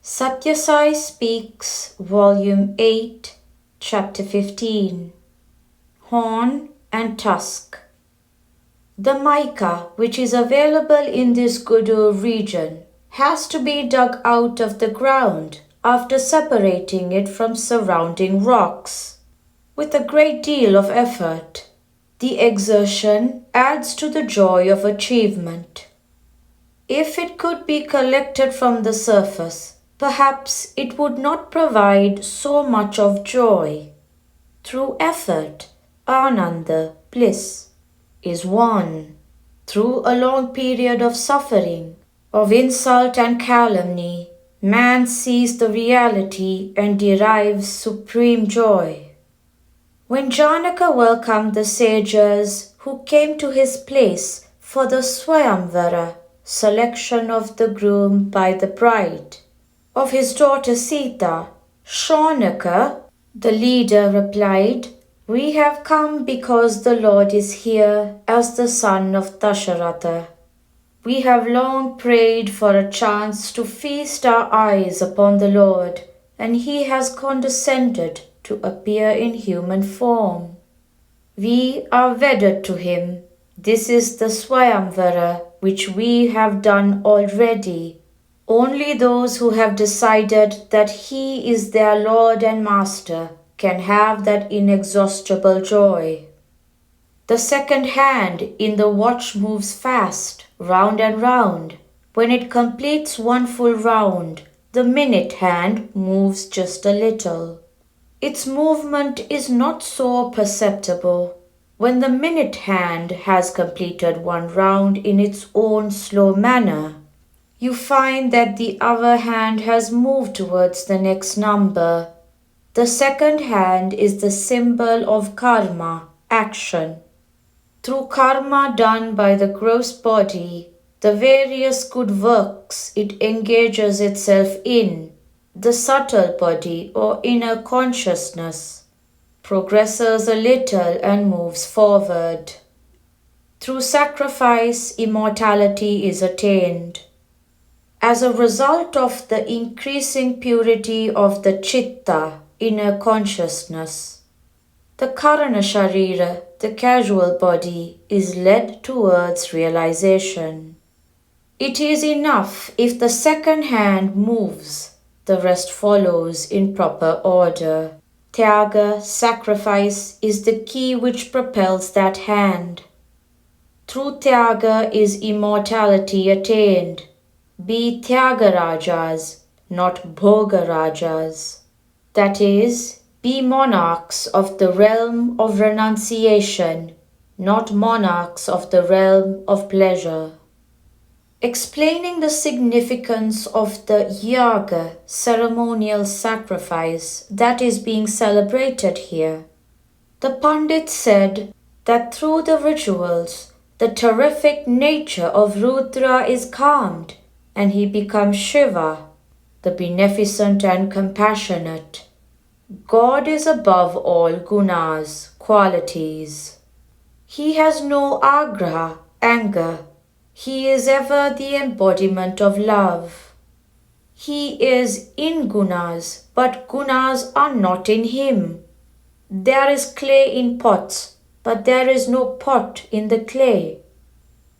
Sathya Sai Speaks, Volume 8, Chapter 15. Horn and Tusk. The mica, which is available in this Gudur region, has to be dug out of the ground after separating it from surrounding rocks. With a great deal of effort, the exertion adds to the joy of achievement. If it could be collected from the surface, perhaps it would not provide so much of joy. Through effort, Ananda, bliss, is won. Through a long period of suffering, of insult and calumny, man sees the reality and derives supreme joy. When Janaka welcomed the sages who came to his place for the Swayamvara, selection of the groom by the bride, of his daughter Sita, Shaunaka, the leader, replied, "We have come because the Lord is here as the son of Dasharatha. We have long prayed for a chance to feast our eyes upon the Lord, and he has condescended to appear in human form. We are wedded to him. This is the Swayamvara which we have done already. Only those who have decided that he is their Lord and Master can have that inexhaustible joy. The second hand in the watch moves fast, round and round. When it completes one full round, the minute hand moves just a little. Its movement is not so perceptible. When the minute hand has completed one round in its own slow manner, you find that the other hand has moved towards the next number. The second hand is the symbol of karma, action. Through karma done by the gross body, the various good works it engages itself in, the subtle body or inner consciousness progresses a little and moves forward. Through sacrifice, immortality is attained. As a result of the increasing purity of the chitta, inner consciousness, the karana sharira, the casual body, is led towards realization. It is enough if the second hand moves, the rest follows in proper order. Tyaga, sacrifice, is the key which propels that hand. Through Tyaga is immortality attained. Be Tyagarajas, not Bhogarajas. That is, be monarchs of the realm of renunciation, not monarchs of the realm of pleasure. Explaining the significance of the yaga, ceremonial sacrifice, that is being celebrated here, the Pandit said that through the rituals, the terrific nature of Rudra is calmed, and he becomes Shiva, the beneficent and compassionate. God is above all gunas, qualities. He has no agraha, anger. He is ever the embodiment of love. He is in gunas, but gunas are not in him. There is clay in pots, but there is no pot in the clay.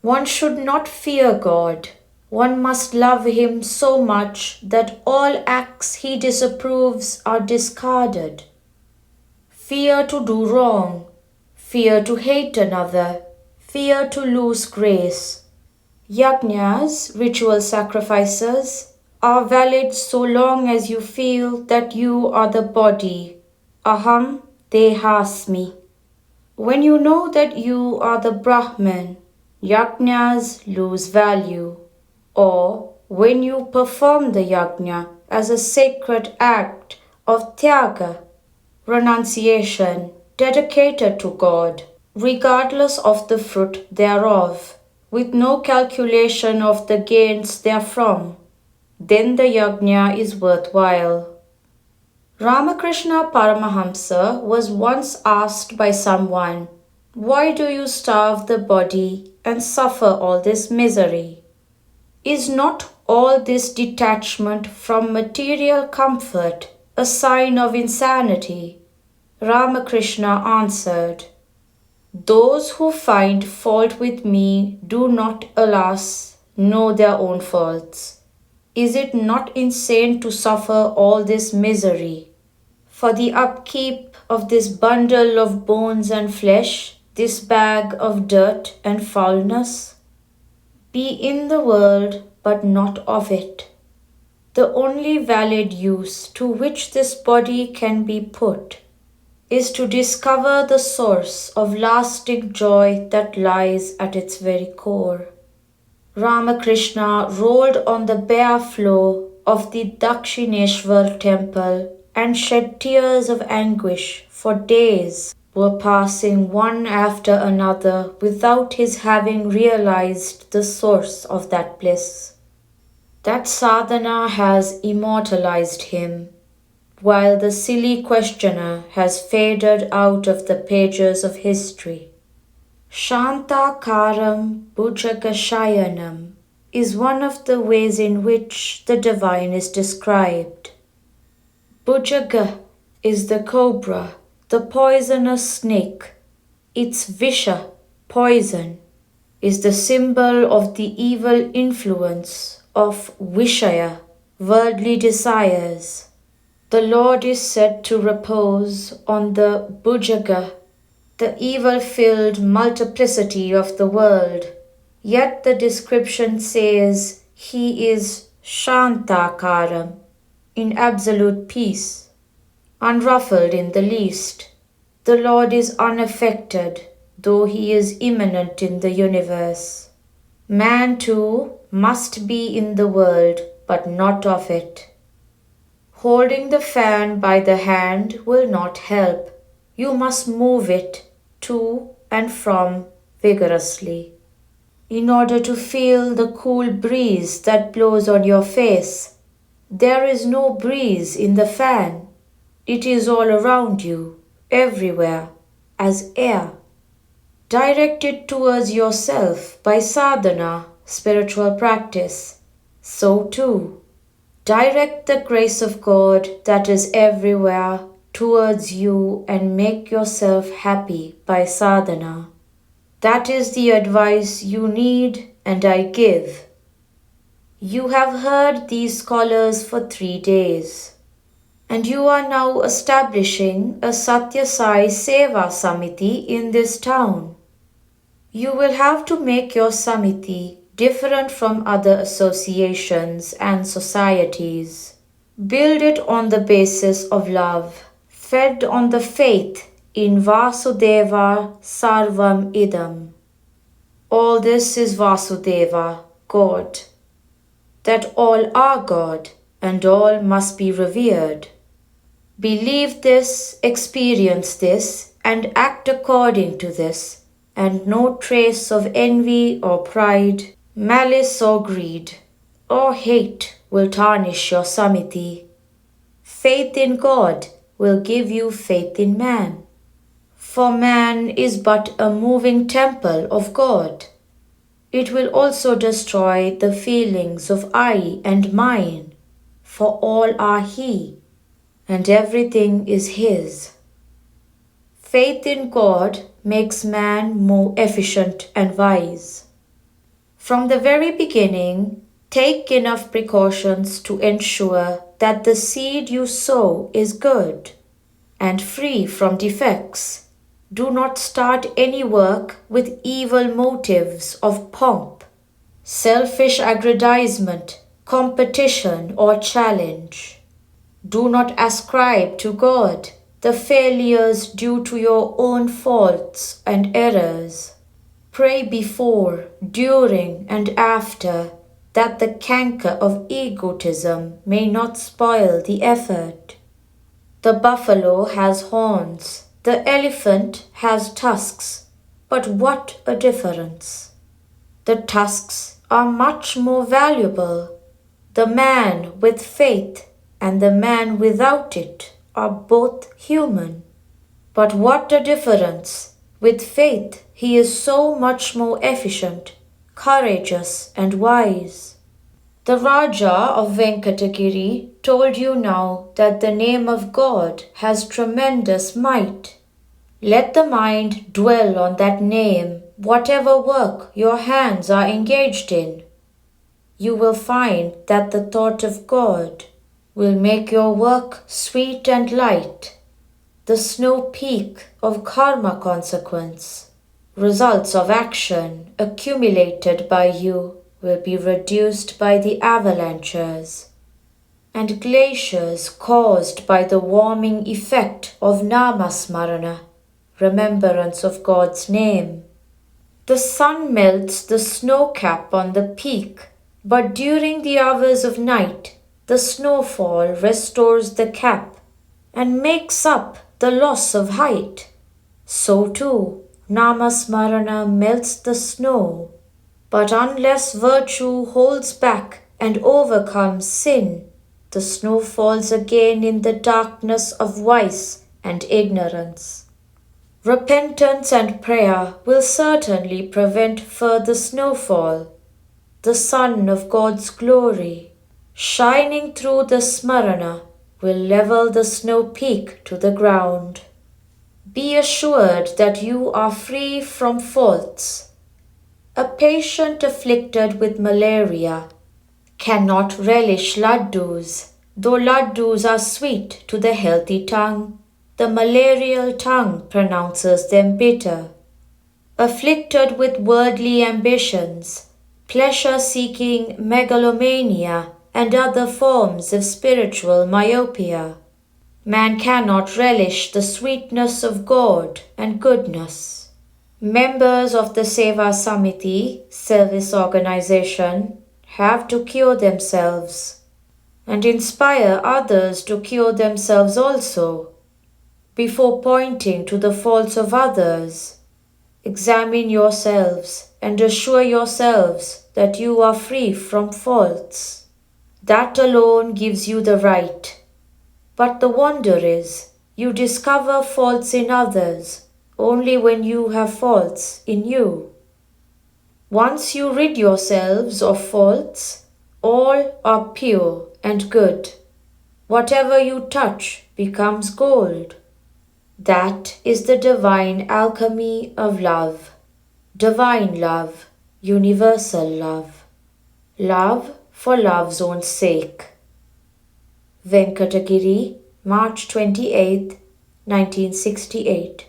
One should not fear God. One must love him so much that all acts he disapproves are discarded. Fear to do wrong, fear to hate another, fear to lose grace. Yajnas, ritual sacrifices, are valid so long as you feel that you are the body. Aham dehasmi. When you know that you are the Brahman, yajnas lose value. Or when you perform the yajna as a sacred act of tyaga, renunciation, dedicated to God, regardless of the fruit thereof, with no calculation of the gains therefrom, then the yajna is worthwhile. Ramakrishna Paramahamsa was once asked by someone, "Why do you starve the body and suffer all this misery? Is not all this detachment from material comfort a sign of insanity? Ramakrishna answered, "Those who find fault with me do not, alas, know their own faults. Is it not insane to suffer all this misery? For the upkeep of this bundle of bones and flesh, this bag of dirt and foulness? Be in the world, but not of it. The only valid use to which this body can be put is to discover the source of lasting joy that lies at its very core." Ramakrishna rolled on the bare floor of the Dakshineshwar temple and shed tears of anguish for days were passing one after another without his having realized the source of that bliss. That sadhana has immortalized him, while the silly questioner has faded out of the pages of history. Shantakaram Bhujagashayanam is one of the ways in which the divine is described. Bhujaga is the cobra, the poisonous snake. Its visha, poison, is the symbol of the evil influence of vishaya, worldly desires. The Lord is said to repose on the Bhujaga, the evil-filled multiplicity of the world, yet the description says he is Shantakaram, in absolute peace, unruffled in the least. The Lord is unaffected, though he is immanent in the universe. Man too must be in the world, but not of it. Holding the fan by the hand will not help. You must move it to and from vigorously. In order to feel the cool breeze that blows on your face, there is no breeze in the fan. It is all around you, everywhere, as air. Direct it towards yourself by sadhana, spiritual practice. So too, direct the grace of God that is everywhere towards you and make yourself happy by sadhana. That is the advice you need and I give. You have heard these scholars for 3 days, and you are now establishing a Sathya Sai Seva Samiti in this town. You will have to make your Samiti different from other associations and societies. Build it on the basis of love, fed on the faith in Vasudeva Sarvam Idam. All this is Vasudeva, God. That all are God and all must be revered. Believe this, experience this, and act according to this, and no trace of envy or pride, malice or greed, or hate will tarnish your samiti. Faith in God will give you faith in man. For man is but a moving temple of God. It will also destroy the feelings of I and mine, for all are He, and everything is His. Faith in God makes man more efficient and wise. From the very beginning, take enough precautions to ensure that the seed you sow is good and free from defects. Do not start any work with evil motives of pomp, selfish aggrandizement, competition, or challenge. Do not ascribe to God the failures due to your own faults and errors. Pray before, during, and after, that the canker of egotism may not spoil the effort. The buffalo has horns. The elephant has tusks, but what a difference! The tusks are much more valuable. The man with faith and the man without it are both human. But what a difference! With faith he is so much more efficient, courageous and wise. The Raja of Venkatagiri told you now that the name of God has tremendous might. Let the mind dwell on that name, whatever work your hands are engaged in. You will find that the thought of God will make your work sweet and light. The snow peak of karma consequence, results of action accumulated by you, will be reduced by the avalanches, and glaciers caused by the warming effect of namasmarana, remembrance of God's name. The sun melts the snow cap on the peak, but during the hours of night, the snowfall restores the cap and makes up the loss of height. So too, namasmarana melts the snow. But unless virtue holds back and overcomes sin, the snow falls again in the darkness of vice and ignorance. Repentance and prayer will certainly prevent further snowfall. The sun of God's glory, shining through the smarana, will level the snow peak to the ground. Be assured that you are free from faults. A patient afflicted with malaria cannot relish laddus, though laddus are sweet to the healthy tongue. The malarial tongue pronounces them bitter. Afflicted with worldly ambitions, pleasure-seeking megalomania, and other forms of spiritual myopia, man cannot relish the sweetness of God and goodness. Members of the Seva Samiti, service organization, have to cure themselves and inspire others to cure themselves also. Before pointing to the faults of others, examine yourselves and assure yourselves that you are free from faults. That alone gives you the right. But the wonder is, you discover faults in others only when you have faults in you. Once you rid yourselves of faults, all are pure and good. Whatever you touch becomes gold. That is the divine alchemy of love. Divine love, universal love. Love for love's own sake. Venkatagiri, March 28, 1968.